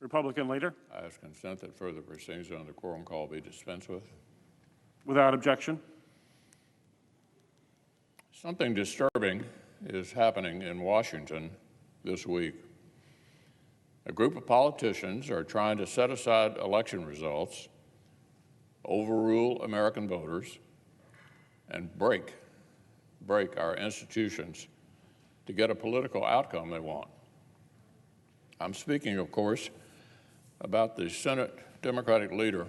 Republican Leader. I ask consent that further proceedings on the quorum call be dispensed with. Without objection. Something disturbing is happening in Washington this week. A group of politicians are trying to set aside election results, overrule American voters, and break our institutions to get a political outcome they want. I'm speaking, of course, about the Senate Democratic leader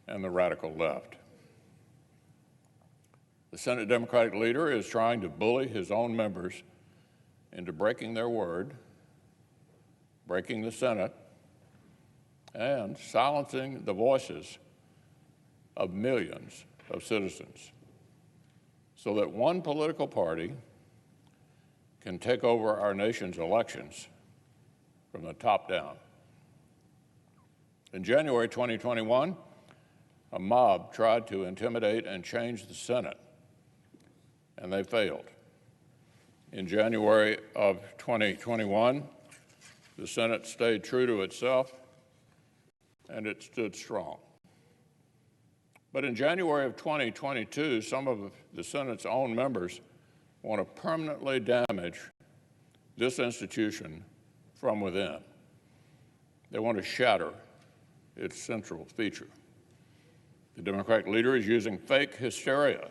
and the radical left. The Senate Democratic leader is trying to bully his own members into breaking their word, breaking the Senate, and silencing the voices of millions of citizens so that one political party can take over our nation's elections from the top down. In January 2021, a mob tried to intimidate and change the Senate, and they failed. In January of 2021, the Senate stayed true to itself, and it stood strong. But in January of 2022, some of the Senate's own members want to permanently damage this institution from within. They want to shatter its central feature. The Democratic leader is using fake hysteria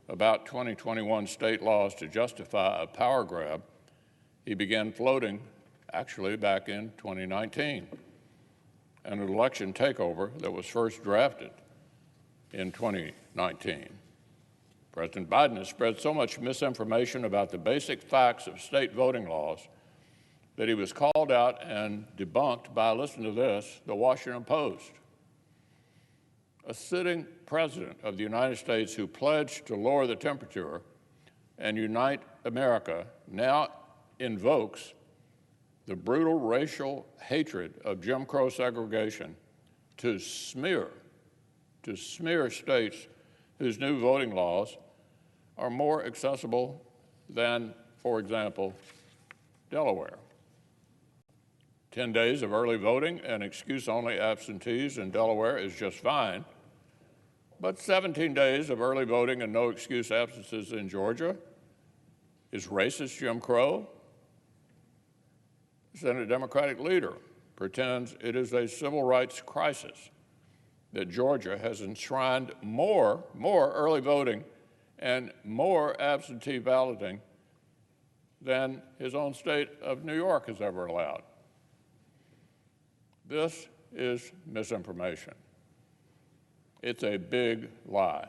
about 2021 state laws to justify a power grab he began floating actually back in 2019, and an election takeover that was first drafted in 2019. President Biden has spread so much misinformation about the basic facts of state voting laws that he was called out and debunked by, listen to this, the Washington Post. A sitting president of the United States who pledged to lower the temperature and unite America now invokes the brutal racial hatred of Jim Crow segregation to smear states whose new voting laws are more accessible than, for example, Delaware. 10 days of early voting and excuse-only absentees in Delaware is just fine, but 17 days of early voting and no excuse absences in Georgia is racist Jim Crow. The Senate Democratic leader pretends it is a civil rights crisis that Georgia has enshrined more early voting and more absentee balloting than his own state of New York has ever allowed. This is misinformation. It's a big lie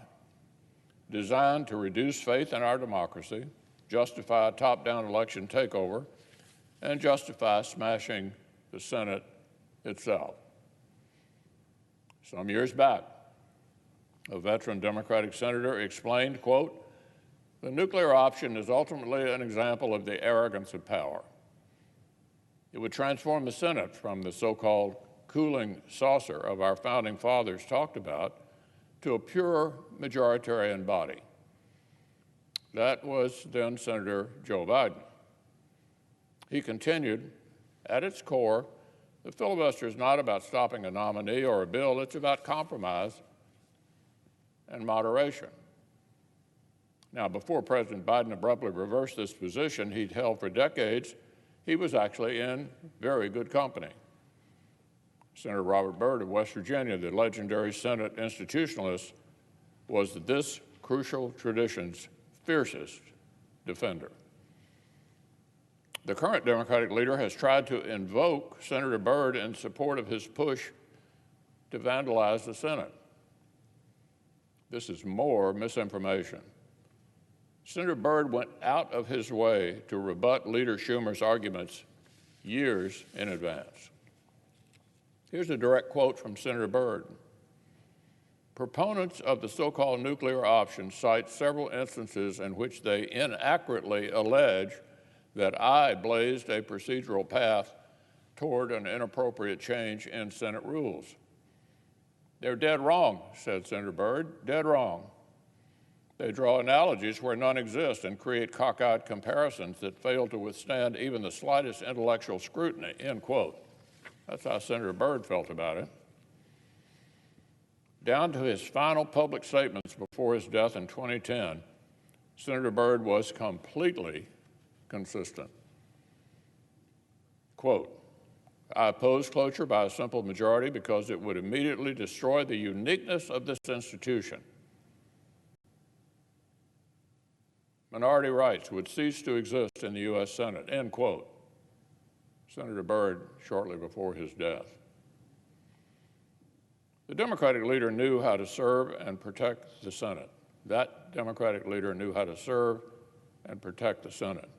designed to reduce faith in our democracy, justify a top-down election takeover, and justify smashing the Senate itself. Some years back, a veteran Democratic senator explained, quote, "The nuclear option is ultimately an example of the arrogance of power. It would transform the Senate from the so-called cooling saucer of our founding fathers talked about to a pure majoritarian body." That was then Senator Joe Biden. He continued, "At its core, the filibuster is not about stopping a nominee or a bill. It's about compromise and moderation." Now, before President Biden abruptly reversed this position he'd held for decades, he was actually in very good company. Senator Robert Byrd of West Virginia, the legendary Senate institutionalist, was this crucial tradition's fiercest defender. The current Democratic leader has tried to invoke Senator Byrd in support of his push to vandalize the Senate. This is more misinformation. Senator Byrd went out of his way to rebut Leader Schumer's arguments years in advance. Here's a direct quote from Senator Byrd. "Proponents of the so-called nuclear option cite several instances in which they inaccurately allege that I blazed a procedural path toward an inappropriate change in Senate rules. They're dead wrong," said Senator Byrd, "dead wrong. They draw analogies where none exist and create cockeyed comparisons that fail to withstand even the slightest intellectual scrutiny, end quote. That's how Senator Byrd felt about it. Down to his final public statements before his death in 2010, Senator Byrd was completely consistent. Quote, I oppose cloture by a simple majority because it would immediately destroy the uniqueness of this institution. Minority rights would cease to exist in the U.S. Senate, end quote. Senator Byrd shortly before his death. The Democratic leader knew how to serve and protect the Senate. That Democratic leader knew how to serve and protect the Senate.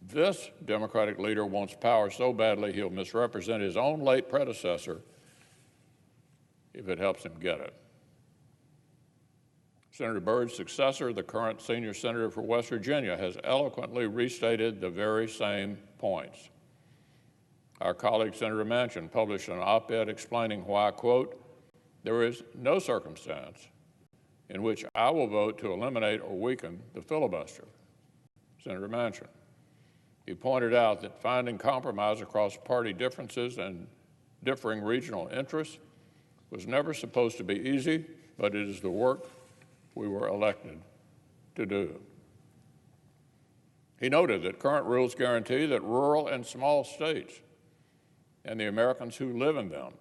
This Democratic leader wants power so badly he'll misrepresent his own late predecessor if it helps him get it. Senator Byrd's successor, the current senior senator for West Virginia, has eloquently restated the very same points. Our colleague, Senator Manchin, published an op-ed explaining why, quote, there is no circumstance in which I will vote to eliminate or weaken the filibuster. Senator Manchin. He pointed out that finding compromise across party differences and differing regional interests was never supposed to be easy, but it is the work we were elected to do. He noted that current rules guarantee that rural and small states and the Americans who live in them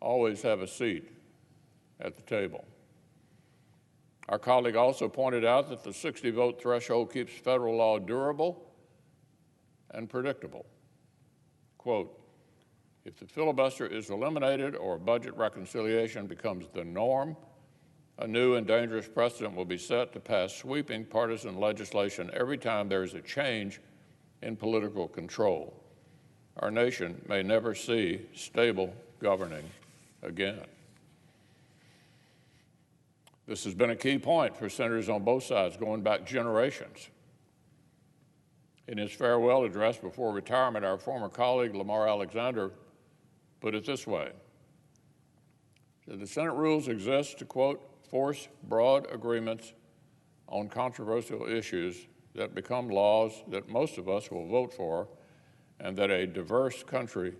always have a seat at the table. Our colleague also pointed out that the 60-vote threshold keeps federal law durable and predictable. Quote, if the filibuster is eliminated or budget reconciliation becomes the norm, a new and dangerous precedent will be set to pass sweeping partisan legislation every time there is a change in political control. Our nation may never see stable governing again. This has been a key point for senators on both sides going back generations. In his farewell address before retirement, our former colleague Lamar Alexander put it this way. The Senate rules exist to, quote, force broad agreements on controversial issues that become laws that most of us will vote for and that a diverse country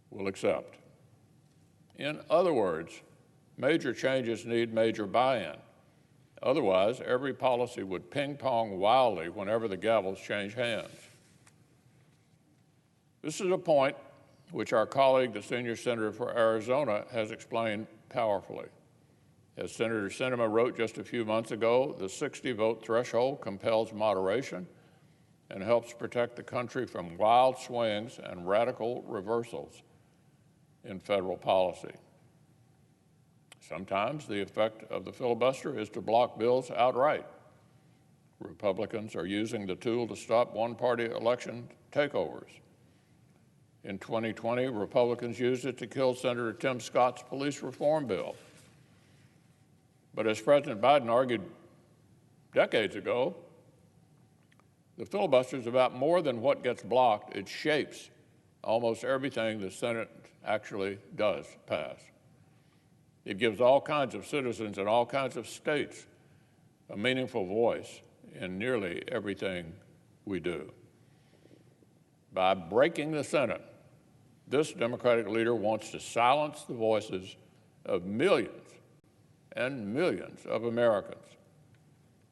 will accept. In other words, major changes need major buy-in. Otherwise, every policy would ping-pong wildly whenever the gavels change hands. This is a point which our colleague, the senior senator for Arizona, has explained powerfully. As Senator Sinema wrote just a few months ago, the 60-vote threshold compels moderation and helps protect the country from wild swings and radical reversals in federal policy. Sometimes the effect of the filibuster is to block bills outright. Republicans are using the tool to stop one-party election takeovers. In 2020, Republicans used it to kill Senator Tim Scott's police reform bill. But as President Biden argued decades ago, the filibuster is about more than what gets blocked. It shapes almost everything the Senate actually does pass. It gives all kinds of citizens in all kinds of states a meaningful voice in nearly everything we do. By breaking the Senate, this Democratic leader wants to silence the voices of millions and millions of Americans.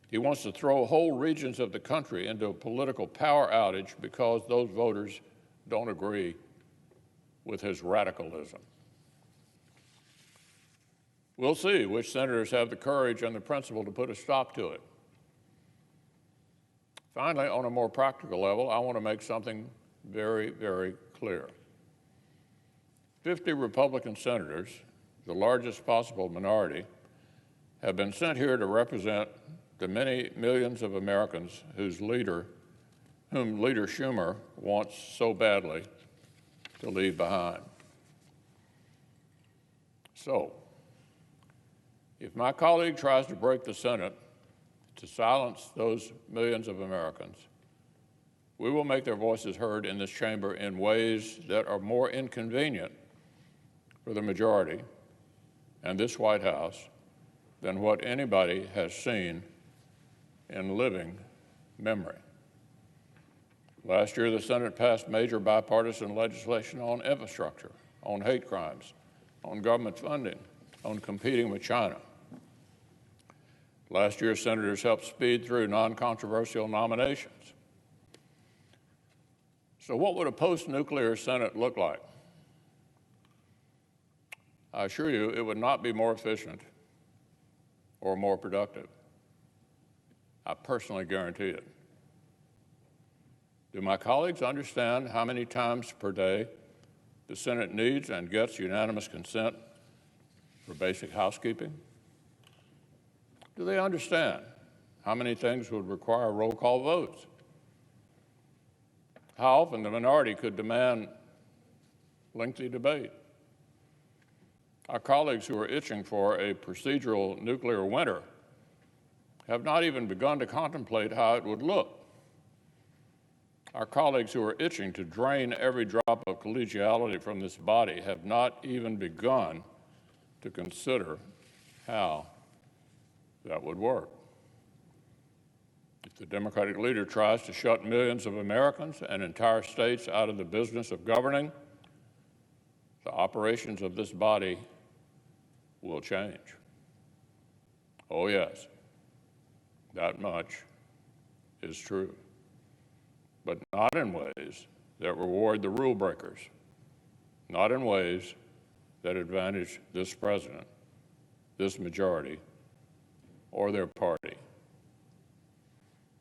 He wants to throw whole regions of the country into a political power outage because those voters don't agree with his radicalism. We'll see which senators have the courage and the principle to put a stop to it. Finally, on a more practical level, I want to make something very, very clear. 50 Republican senators, the largest possible minority, have been sent here to represent the many millions of Americans whom Leader Schumer wants so badly to leave behind. So, if my colleague tries to break the Senate to silence those millions of Americans, we will make their voices heard in this chamber in ways that are more inconvenient for the majority and this White House than what anybody has seen in living memory. Last year, the Senate passed major bipartisan legislation on infrastructure, on hate crimes, on government funding, on competing with China. Last year, senators helped speed through non-controversial nominations. So what would a post-nuclear Senate look like? I assure you, it would not be more efficient or more productive. I personally guarantee it. Do my colleagues understand how many times per day the Senate needs and gets unanimous consent for basic housekeeping? Do they understand how many things would require roll call votes? How often the minority could demand lengthy debate? Our colleagues who are itching for a procedural nuclear winter have not even begun to contemplate how it would look. Our colleagues who are itching to drain every drop of collegiality from this body have not even begun to consider how that would work. If the Democratic leader tries to shut millions of Americans and entire states out of the business of governing, the operations of this body will change. Oh, yes, that much is true, but not in ways that reward the rule breakers, not in ways that advantage this president, this majority, or their party.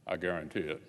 I guarantee it.